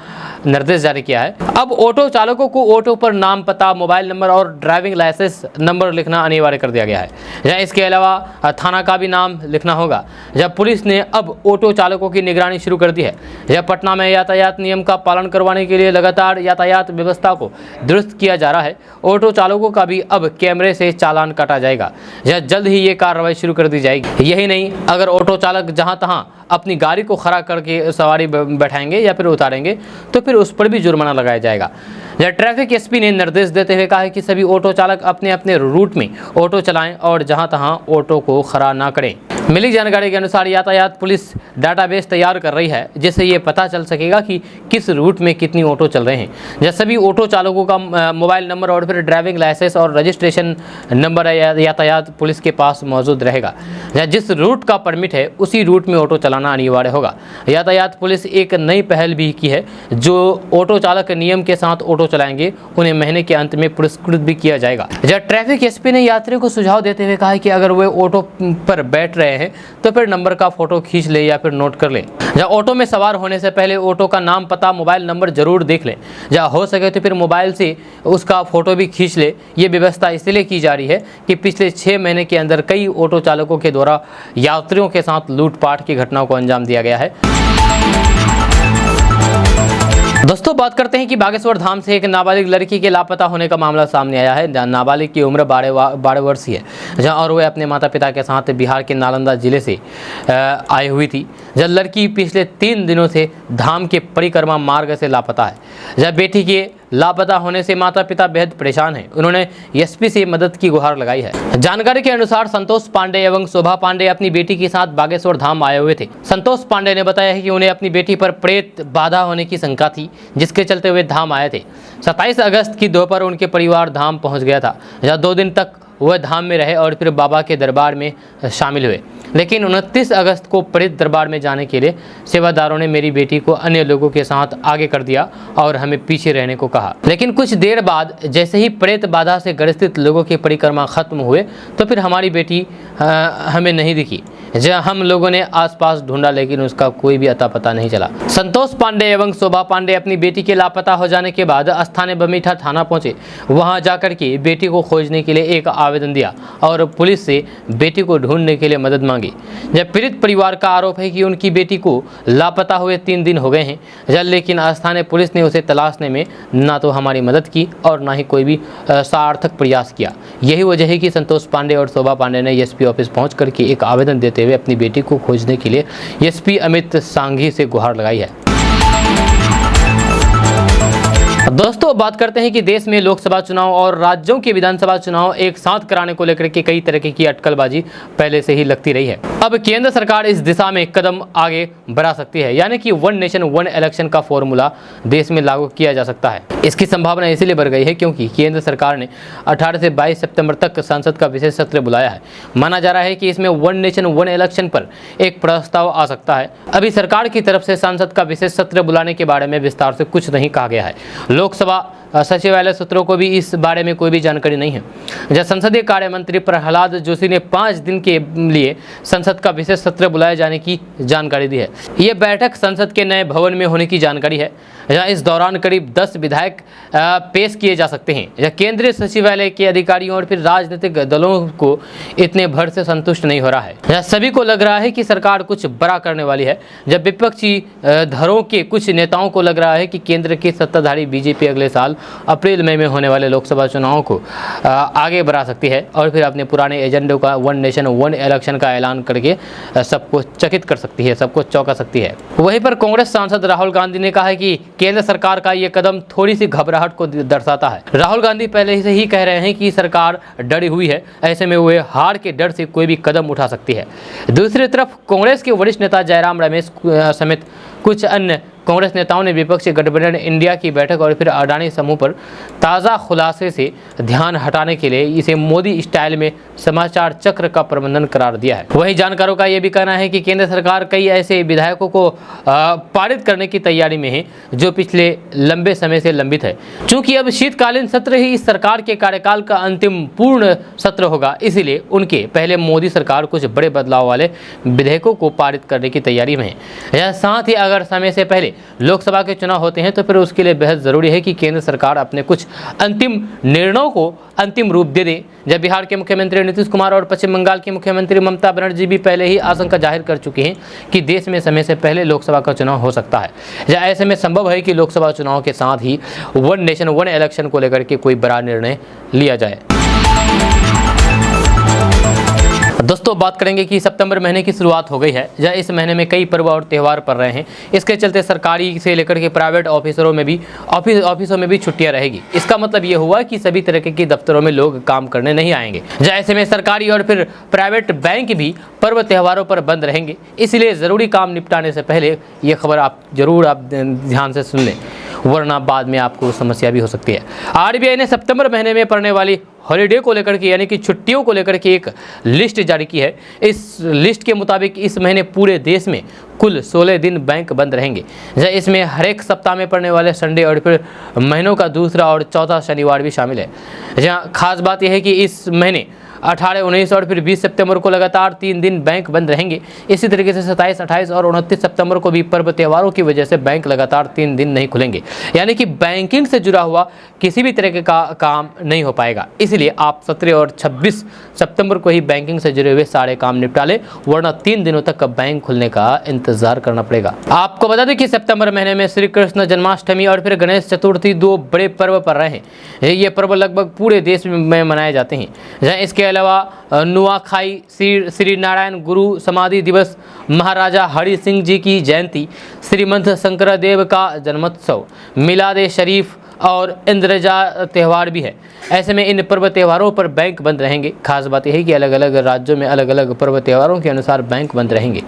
निर्देश जारी किया है। अब ऑटो चालकों को ऑटो पर नाम, पता, मोबाइल नंबर और ड्राइविंग लाइसेंस नंबर लिखना अनिवार्य कर दिया गया है। जहाँ इसके अलावा थाना का भी नाम लिखना होगा। जब पुलिस ने अब ऑटो चालकों की निगरानी शुरू कर दी है। जब पटना में यातायात नियम का पालन करवाने के लिए लगातार यातायात व्यवस्था को दुरुस्त किया जा रहा है। ऑटो चालकों का भी अब कैमरे से चालान काटा जाएगा। यह जल्द ही ये कार्रवाई शुरू कर दी जाएगी। यही नहीं, अगर ऑटो चालक जहां तहां अपनी गाड़ी को खड़ा करके सवारी बैठाएंगे या फिर उतारेंगे तो फिर उस पर भी जुर्माना लगाया जाएगा। यह ट्रैफिक एसपी ने निर्देश देते हुए कहा है कि सभी ऑटो चालक अपने अपने रूट में ऑटो चलाएं और जहां तहां ऑटो को खड़ा ना करें। मिली जानकारी के अनुसार यातायात पुलिस डाटाबेस तैयार कर रही है जिससे ये पता चल सकेगा कि किस रूट में कितनी ऑटो चल रहे हैं। जैसे सभी ऑटो चालकों का मोबाइल नंबर और फिर ड्राइविंग लाइसेंस और रजिस्ट्रेशन नंबर यातायात पुलिस के पास मौजूद रहेगा। जिस रूट का परमिट है उसी रूट में ऑटो चलाना अनिवार्य होगा। यातायात पुलिस एक नई पहल भी की है। जो ऑटो चालक नियम के साथ ऑटो चलाएंगे उन्हें महीने के अंत में पुरस्कृत भी किया जाएगा। जब ट्रैफिक एसपी ने यात्रियों को सुझाव देते हुए कहा कि अगर वे ऑटो पर बैठ रहे हैं तो फिर नंबर का फोटो खींच ले या फिर नोट कर ले। जब ऑटो में सवार होने से पहले ऑटो का नाम, पता, मोबाइल नंबर जरूर देख लें। जब हो सके तो फिर मोबाइल से उसका फोटो भी खींच ले। ये व्यवस्था इसलिए की जा रही है कि पिछले 6 महीने के अंदर कई ऑटो चालकों के द्वारा यात्रियों के साथ लूटपाट की घटनाओं को अंजाम दिया गया है। दोस्तों बात करते हैं कि बागेश्वर धाम से एक नाबालिग लड़की के लापता होने का मामला सामने आया है। नाबालिग की उम्र 12 वर्षीय है जहां और वह अपने माता पिता के साथ बिहार के नालंदा जिले से आई हुई थी। जब लड़की पिछले 3 दिनों से धाम के परिक्रमा मार्ग से लापता है। जब बेटी के लापता होने से माता पिता बेहद परेशान हैं। उन्होंने एसपी से मदद की गुहार लगाई है। जानकारी के अनुसार संतोष पांडे एवं शोभा पांडे अपनी बेटी के साथ बागेश्वर धाम आए हुए थे। संतोष पांडे ने बताया है कि उन्हें अपनी बेटी पर प्रेत बाधा होने की शंका थी जिसके चलते वे धाम आए थे। 27 अगस्त की दोपहर उनके परिवार धाम पहुंच गया था। जहाँ 2 दिन तक वह धाम में रहे और फिर बाबा के दरबार में शामिल हुए। लेकिन 29 अगस्त को प्रेत दरबार में जाने के लिए सेवादारों ने मेरी बेटी को अन्य लोगों के साथ आगे कर दिया और हमें पीछे रहने को कहा। लेकिन कुछ देर बाद जैसे ही प्रेत बाधा से ग्रसित लोगों की परिक्रमा खत्म हुए तो फिर हमारी बेटी हमें नहीं दिखी। जहाँ हम लोगों ने आसपास ढूंढा लेकिन उसका कोई भी अता पता नहीं चला। संतोष पांडे एवं शोभा पांडे अपनी बेटी के लापता हो जाने के बाद स्थानीय बमीठा थाना पहुंचे। वहां जाकर के बेटी को खोजने के लिए एक आवेदन दिया और पुलिस से बेटी को ढूंढने के लिए मदद मांगी। जब पीड़ित परिवार का आरोप है कि उनकी बेटी को लापता हुए 3 दिन हो गए हैं, लेकिन स्थानीय पुलिस ने उसे तलाशने में ना तो हमारी मदद की और ना ही कोई भी सार्थक प्रयास किया। यही वजह है कि संतोष पांडे और शोभा पांडे ने एसपी ऑफिस पहुंच करके एक आवेदन देते हुए अपनी बेटी को खोजने के लिए एसपी अमित सांघी से गुहार लगाई है। दोस्तों, बात करते हैं कि देश में लोकसभा चुनाव और राज्यों के विधानसभा चुनाव एक साथ कराने को लेकर के कई तरह की अटकलबाजी पहले से ही लगती रही है। अब केंद्र सरकार इस दिशा में कदम आगे बढ़ा सकती है, यानी कि 1 नेशन 1 इलेक्शन का फॉर्मूला देश में लागू किया जा सकता है। इसकी संभावना इसीलिए बढ़ गई है क्योंकि केंद्र सरकार ने 18 से 22 सितंबर तक संसद का विशेष सत्र बुलाया है। माना जा रहा है कि इसमें 1 नेशन 1 इलेक्शन पर एक प्रस्ताव आ सकता है। अभी सरकार की तरफ से संसद का विशेष सत्र बुलाने के बारे में विस्तार से कुछ नहीं कहा गया है। लोकसभा सचिवालय सूत्रों को भी इस बारे में कोई भी जानकारी नहीं है। जब संसदीय कार्य मंत्री प्रहलाद जोशी ने 5 दिन के लिए संसद का विशेष सत्र बुलाए जाने की जानकारी दी है। ये बैठक संसद के नए भवन में होने की जानकारी है, जहाँ इस दौरान करीब 10 विधायक पेश किए जा सकते हैं। यह केंद्रीय सचिवालय के अधिकारियों और फिर राजनीतिक दलों को इतने भर से संतुष्ट नहीं हो रहा है। यह सभी को लग रहा है कि सरकार कुछ बड़ा करने वाली है, जब विपक्षी धड़ों के कुछ नेताओं को लग रहा है कि केंद्र की सत्ताधारी बीजेपी अगले साल अप्रैल मई में होने वाले लोकसभा चुनावों को आगे बढ़ा सकती है और फिर अपने पुराने एजेंडे का 1 नेशन 1 इलेक्शन का ऐलान करके सबको चकित कर सकती है, सबको चौंका सकती है। वहीं पर कांग्रेस सांसद राहुल गांधी ने कहा है कि केंद्र सरकार का ये कदम थोड़ी सी घबराहट को दर्शाता है। राहुल गांधी पहले से ही कह रहे हैं कि सरकार डरी हुई है, ऐसे में वे हार के डर से कोई भी कदम उठा सकती है। दूसरी तरफ कांग्रेस के वरिष्ठ नेता जयराम रमेश समेत कुछ अन्य कांग्रेस नेताओं ने विपक्षी गठबंधन इंडिया की बैठक और फिर अडानी समूह पर ताज़ा खुलासे से ध्यान हटाने के लिए इसे मोदी स्टाइल में समाचार चक्र का प्रबंधन करार दिया है। वहीं जानकारों का यह भी कहना है कि केंद्र सरकार कई ऐसे विधायकों को पारित करने की तैयारी में है जो पिछले लंबे समय से लंबित है। चूंकि अब शीतकालीन सत्र ही इस सरकार के कार्यकाल का अंतिम पूर्ण सत्र होगा, इसीलिए उनके पहले मोदी सरकार कुछ बड़े बदलाव वाले विधेयकों को पारित करने की तैयारी में है। यह साथ ही अगर समय से पहले लोकसभा के चुनाव होते हैं तो फिर उसके लिए बेहद जरूरी है कि केंद्र सरकार अपने कुछ अंतिम निर्णयों को अंतिम रूप दे दे। जब बिहार के मुख्यमंत्री नीतीश कुमार और पश्चिम बंगाल की मुख्यमंत्री ममता बनर्जी भी पहले ही आशंका जाहिर कर चुकी हैं कि देश में समय से पहले लोकसभा का चुनाव हो सकता है, या ऐसे में संभव है कि लोकसभा चुनाव के साथ ही 1 नेशन 1 इलेक्शन को लेकर के कोई बड़ा निर्णय लिया जाए। दोस्तों, बात करेंगे कि सितंबर महीने की शुरुआत हो गई है, जहाँ इस महीने में कई पर्व और त्यौहार पड़ रहे हैं। इसके चलते सरकारी से लेकर के प्राइवेट ऑफिसों में भी छुट्टियां रहेगी। इसका मतलब ये हुआ कि सभी तरह के दफ्तरों में लोग काम करने नहीं आएंगे। जहाँ ऐसे में सरकारी और फिर प्राइवेट बैंक भी पर्व त्योहारों पर बंद रहेंगे। इसलिए ज़रूरी काम निपटाने से पहले ये खबर आप ध्यान से सुन लें, वरना बाद में आपको समस्या भी हो सकती है। आरबीआई ने सितंबर महीने में पड़ने वाली हॉलीडे को लेकर के, यानी कि छुट्टियों को लेकर के एक लिस्ट जारी की है। इस लिस्ट के मुताबिक इस महीने पूरे देश में कुल 16 दिन बैंक बंद रहेंगे। इसमें हर एक सप्ताह में पड़ने वाले संडे और फिर महीनों का दूसरा और चौथा शनिवार भी शामिल है। जहाँ खास बात यह है कि इस महीने 18, 19 और फिर 20 सितंबर को लगातार 3 दिन बैंक बंद रहेंगे। इसी तरीके से 27, 28 और 29 सितंबर को भी पर्व त्योहारों की वजह से बैंक लगातार 3 दिन नहीं खुलेंगे, यानी कि बैंकिंग से जुड़ा हुआ किसी भी तरह का काम नहीं हो पाएगा। इसलिए आप 17 और 26 सितंबर को ही बैंकिंग से जुड़े हुए सारे काम निपटा लें, वरना 3 दिनों तक बैंक खुलने का इंतजार करना पड़ेगा। आपको बता दें कि सितंबर महीने में श्री कृष्ण जन्माष्टमी और फिर गणेश चतुर्थी 2 बड़े पर्व पड़ रहे हैं। ये पर्व लगभग पूरे देश में मनाए जाते हैं। जहाँ इसके अलावा नुआखाई, श्री नारायण गुरु समाधि दिवस, महाराजा हरि सिंह जी की जयंती, श्रीमंत शंकरदेव का जन्मोत्सव, मिलाद शरीफ और इंद्रजा त्यौहार भी है। ऐसे में इन पर्व त्योहारों पर बैंक बंद रहेंगे। खास बात यह है कि अलग अलग राज्यों में अलग अलग पर्व त्योहारों के अनुसार बैंक बंद रहेंगे।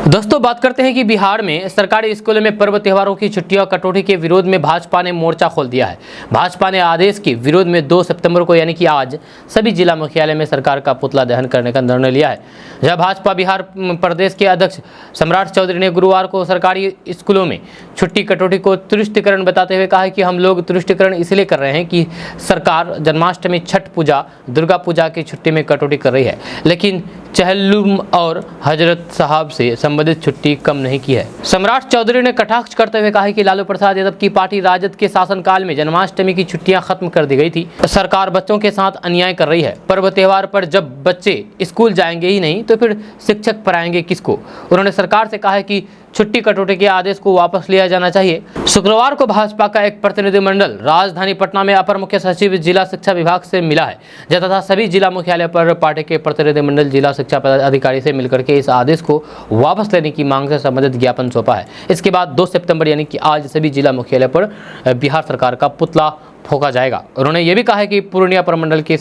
दोस्तों बात करते हैं कि बिहार में सरकारी स्कूलों में पर्व त्योहारों की छुट्टियों कटौती के विरोध में भाजपा ने मोर्चा खोल दिया है। भाजपा ने आदेश के विरोध में 2 सितंबर को यानी कि आज सभी जिला मुख्यालय में सरकार का पुतला दहन करने का निर्णय लिया है। जब भाजपा बिहार प्रदेश के अध्यक्ष सम्राट चौधरी ने गुरुवार को सरकारी स्कूलों में छुट्टी कटौती को तुष्टिकरण बताते हुए कहा कि हम लोग तुष्टिकरण इसलिए कर रहे हैं कि सरकार जन्माष्टमी, छठ पूजा, दुर्गा पूजा की छुट्टी में कटौती कर रही है, लेकिन चहलुम और हजरत साहब से संबंधित छुट्टी कम नहीं की है। सम्राट चौधरी ने कटाक्ष करते हुए कहा कि लालू प्रसाद यादव की पार्टी राजद के शासनकाल में जन्माष्टमी की छुट्टियां खत्म कर दी गई थी। सरकार बच्चों के साथ अन्याय कर रही है। पर्व त्योहार पर जब बच्चे स्कूल जाएंगे ही नहीं तो फिर शिक्षक पढ़ाएंगे किसको। उन्होंने सरकार से कहा है कि छुट्टी कटौती के आदेश को वापस लिया जाना चाहिए। शुक्रवार को भाजपा का एक प्रतिनिधिमंडल राजधानी पटना में अपर मुख्य सचिव जिला शिक्षा विभाग से मिला है, तथा सभी जिला मुख्यालय पर पार्टी के प्रतिनिधिमंडल जिला शिक्षा पदाधिकारी से मिलकर के इस आदेश को वापस लेने की मांग से संबंधित ज्ञापन सौंपा है। इसके बाद 2 सितंबर यानी कि आज सभी जिला मुख्यालय पर बिहार सरकार का पुतला फूंका जाएगा। उन्होंने ये भी कहा है कि पूर्णिया प्रमंडल के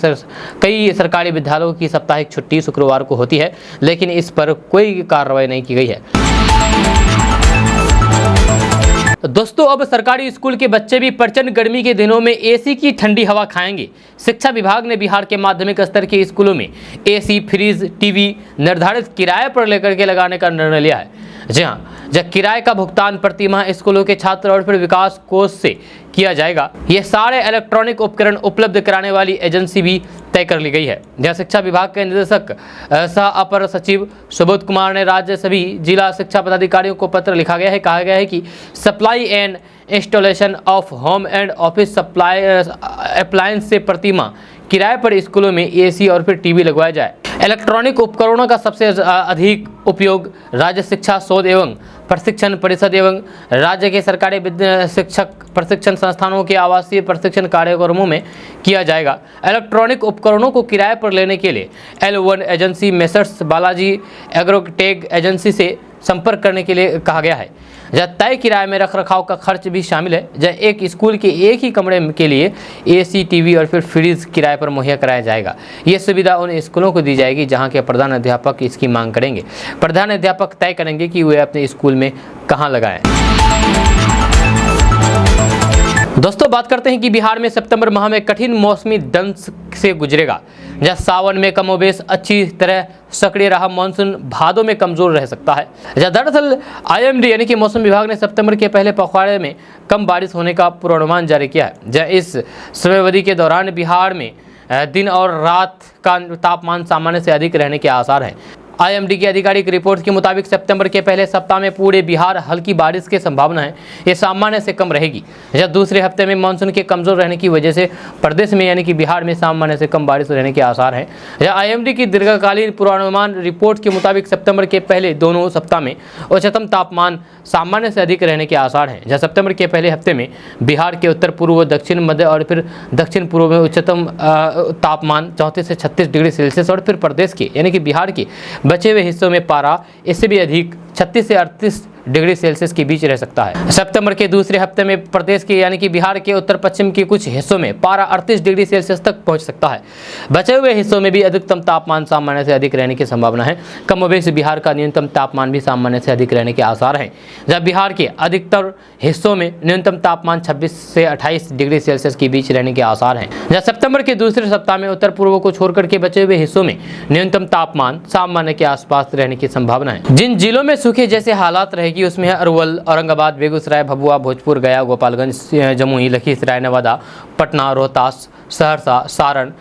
कई सरकारी विद्यालयों की साप्ताहिक छुट्टी शुक्रवार को होती है, लेकिन इस पर कोई कार्रवाई नहीं की गई है। दोस्तों अब सरकारी स्कूल के बच्चे भी प्रचंड गर्मी के दिनों में एसी की ठंडी हवा खाएंगे। शिक्षा विभाग ने बिहार के माध्यमिक स्तर के स्कूलों में एसी, फ्रिज, टीवी निर्धारित किराए पर लेकर के लगाने का निर्णय लिया है। जी हाँ, जब किराए का भुगतान प्रति माह स्कूलों के छात्र और फिर विकास कोष से किया जाएगा। ये सारे इलेक्ट्रॉनिक उपकरण उपलब्ध कराने वाली एजेंसी भी तय कर ली गई है। जहाँ शिक्षा विभाग के निदेशक सह अपर सचिव सुबोध कुमार ने राज्य सभी जिला शिक्षा पदाधिकारियों को पत्र लिखा गया है। कहा गया है कि supply and installation of home and office supply appliance से प्रति माह किराए पर स्कूलों में एसी और फिर टीवी लगवाया जाए। इलेक्ट्रॉनिक उपकरणों का सबसे अधिक उपयोग राज्य शिक्षा शोध एवं प्रशिक्षण परिषद एवं राज्य के सरकारी शिक्षक प्रशिक्षण संस्थानों के आवासीय प्रशिक्षण कार्यक्रमों में किया जाएगा। इलेक्ट्रॉनिक उपकरणों को किराए पर लेने के लिए L1 agency messrs Balaji agrotech agency से संपर्क करने के लिए कहा गया है। जहाँ तय किराए में रखरखाव का खर्च भी शामिल है। जहाँ एक स्कूल के एक ही कमरे के लिए एसी, टीवी और फिर फ्रिज किराए पर मुहैया कराया जाएगा। ये सुविधा उन स्कूलों को दी जाएगी जहाँ के प्रधान अध्यापक इसकी मांग करेंगे। प्रधान अध्यापक तय करेंगे कि वे अपने स्कूल में कहाँ लगाएं। दोस्तों बात करते हैं कि बिहार में सितंबर माह में कठिन मौसमी दंश से गुजरेगा। जहाँ सावन में कमोबेश अच्छी तरह सक्रिय रहा मानसून भादों में कमजोर रह सकता है। जहाँ दरअसल IMD यानी कि मौसम विभाग ने सितंबर के पहले पखवाड़े में कम बारिश होने का पूर्वानुमान जारी किया है। जहाँ इस समयावधि के दौरान बिहार में दिन और रात का तापमान सामान्य से अधिक रहने के आसार हैं। IMD की आधिकारिक रिपोर्ट के मुताबिक सितंबर के पहले सप्ताह में पूरे बिहार हल्की बारिश की संभावना है। ये सामान्य से कम रहेगी। जब दूसरे हफ्ते में मानसून के कमजोर रहने की वजह से प्रदेश में यानी कि बिहार में सामान्य से कम बारिश रहने के आसार हैं। जहाँ IMD की दीर्घकालीन पूर्वानुमान रिपोर्ट के मुताबिक सितंबर के पहले दोनों सप्ताह में उच्चतम तापमान सामान्य से अधिक रहने के आसार हैं। जहाँ सितंबर के पहले हफ्ते में बिहार के उत्तर पूर्व, दक्षिण मध्य और फिर दक्षिण पूर्व में उच्चतम तापमान 34 से 36 डिग्री सेल्सियस और फिर प्रदेश के यानी कि बिहार के बचे हुए हिस्सों में पारा इससे भी अधिक 36 से 38 डिग्री सेल्सियस के बीच रह सकता है। सितंबर के दूसरे हफ्ते में प्रदेश के यानी कि बिहार के उत्तर पश्चिम के कुछ हिस्सों में पारा 38 डिग्री सेल्सियस तक पहुंच सकता है। बचे हुए हिस्सों में भी अधिकतम तापमान सामान्य से अधिक रहने की संभावना है। कमोबेश बिहार का न्यूनतम तापमान भी सामान्य से अधिक रहने के आसार हैं। जब बिहार के अधिकतर हिस्सों में न्यूनतम तापमान 26 से 28 डिग्री सेल्सियस के बीच रहने के आसार हैं। जब सितंबर के दूसरे सप्ताह में उत्तर पूर्व को छोड़कर के बचे हुए हिस्सों में न्यूनतम तापमान सामान्य के आसपास रहने की संभावना है। जिन जिलों में सूखे जैसे हालात रहेगी उसमें है अरवल, औरंगाबाद, बेगूसराय, भभुआ, भोजपुर, गया, गोपालगंज, जमुई, लखीसराय, नवादा, पटना, रोहतास, सहरसा, सारण,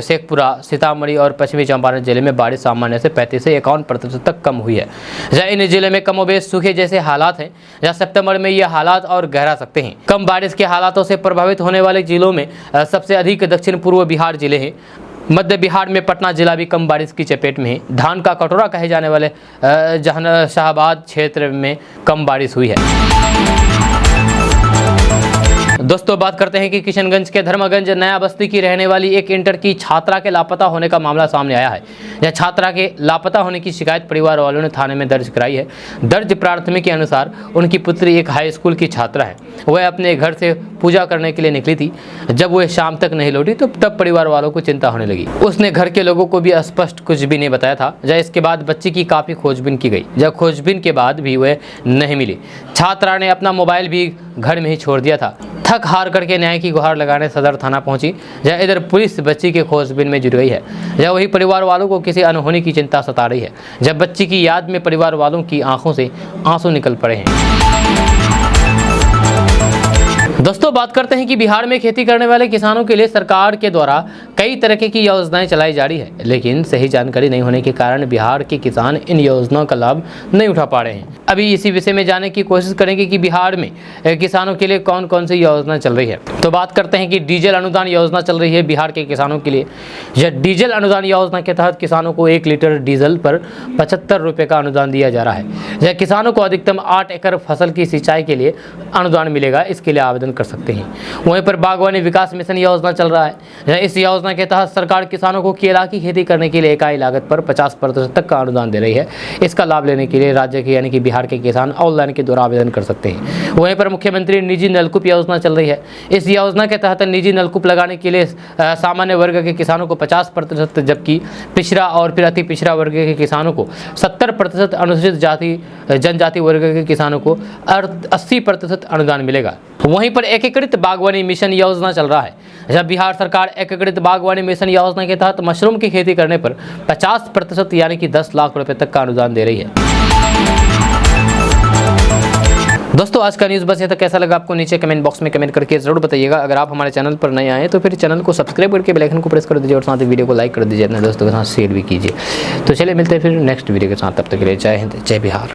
शेखपुरा, सीतामढ़ी और पश्चिमी चंपारण जिले में बारिश सामान्य से 35 से 51% तक कम हुई है। जहाँ इन जिले में कमोबेश सूखे जैसे हालात हैं। जहाँ सितंबर में ये हालात और गहरा सकते हैं। कम बारिश के हालातों से प्रभावित होने वाले जिलों में सबसे अधिक दक्षिण पूर्व बिहार जिले हैं। मध्य बिहार में पटना जिला भी कम बारिश की चपेट में है। धान का कटोरा कहे जाने वाले जहानाबाद क्षेत्र में कम बारिश हुई है। दोस्तों बात करते हैं कि किशनगंज के धर्मगंज नया बस्ती की रहने वाली एक इंटर की छात्रा के लापता होने का मामला सामने आया है। यह छात्रा के लापता होने की शिकायत परिवार वालों ने थाने में दर्ज कराई है। दर्ज प्राथमिक के अनुसार उनकी पुत्री एक हाई स्कूल की छात्रा है। वह अपने घर से पूजा करने के लिए निकली थी। जब वह शाम तक नहीं लौटी तो तब परिवार वालों को चिंता होने लगी। उसने घर के लोगों को भी स्पष्ट कुछ भी नहीं बताया था। जब इसके बाद बच्ची की काफ़ी खोजबीन की गई। जब खोजबीन के बाद भी वह नहीं मिली। छात्रा ने अपना मोबाइल भी घर में ही छोड़ दिया था। थक हार करके न्याय की गुहार लगाने सदर थाना पहुंची। जहाँ इधर पुलिस बच्ची के खोजबीन में जुट गई है। जहाँ वही परिवार वालों को किसी अनहोनी की चिंता सता रही है। जब बच्ची की याद में परिवार वालों की आंखों से आंसू निकल पड़े हैं। दोस्तों बात करते हैं कि बिहार में खेती करने वाले किसानों के लिए सरकार के द्वारा कई तरह की योजनाएं चलाई जा रही है, लेकिन सही जानकारी नहीं होने के कारण बिहार के किसान इन योजनाओं का लाभ नहीं उठा पा रहे हैं। अभी इसी विषय में जानने की कोशिश करेंगे कि बिहार में किसानों के लिए कौन कौन सी योजना चल रही है। तो बात करते हैं कि डीजल अनुदान योजना चल रही है बिहार के किसानों के लिए। यह डीजल अनुदान योजना के तहत किसानों को 1 लीटर डीजल पर 75 रुपये का अनुदान दिया जा रहा है। यह किसानों को अधिकतम 8 एकड़ फसल की सिंचाई के लिए अनुदान मिलेगा। इसके लिए आवेदन कर सकते हैं। वहीं पर बागवानी विकास मिशन योजना चल रहा है। इस योजना के तहत सरकार किसानों को केला की खेती करने के लिए इकाई लागत पर 50% तक का अनुदान दे रही है। इसका लाभ लेने के लिए राज्य के यानी कि बिहार के किसान ऑनलाइन के द्वारा आवेदन कर सकते हैं। वहीं पर मुख्यमंत्री निजी नलकूप योजना चल रही है। इस योजना के तहत निजी नलकूप लगाने के लिए सामान्य वर्ग के किसानों को 50%, जबकि पिछड़ा और फिर अति पिछड़ा वर्ग के किसानों को 70%, अनुसूचित जाति जनजाति वर्ग के किसानों को 80% अनुदान मिलेगा। वहीं पर एकीकृत बागवानी मिशन योजना चल रहा है। जब बिहार सरकार एकीकृत बागवानी मिशन योजना के तहत मशरूम की खेती करने पर 50% यानी कि 10 लाख रुपए तक का अनुदान दे रही है। दोस्तों आज का न्यूज़ बस ये तक। कैसा लगा आपको नीचे कमेंट बॉक्स में कमेंट करके जरूर बताइएगा। अगर आप हमारे चैनल पर नए आए तो फिर चैनल को सब्सक्राइब करके बेल आइकन को प्रेस कर दीजिए और साथ ही वीडियो को लाइक कर दीजिए। अपने दोस्तों के साथ शेयर भी कीजिए। तो चलिए मिलते हैं फिर नेक्स्ट वीडियो के साथ। तब तक के लिए जय हिंद, जय बिहार।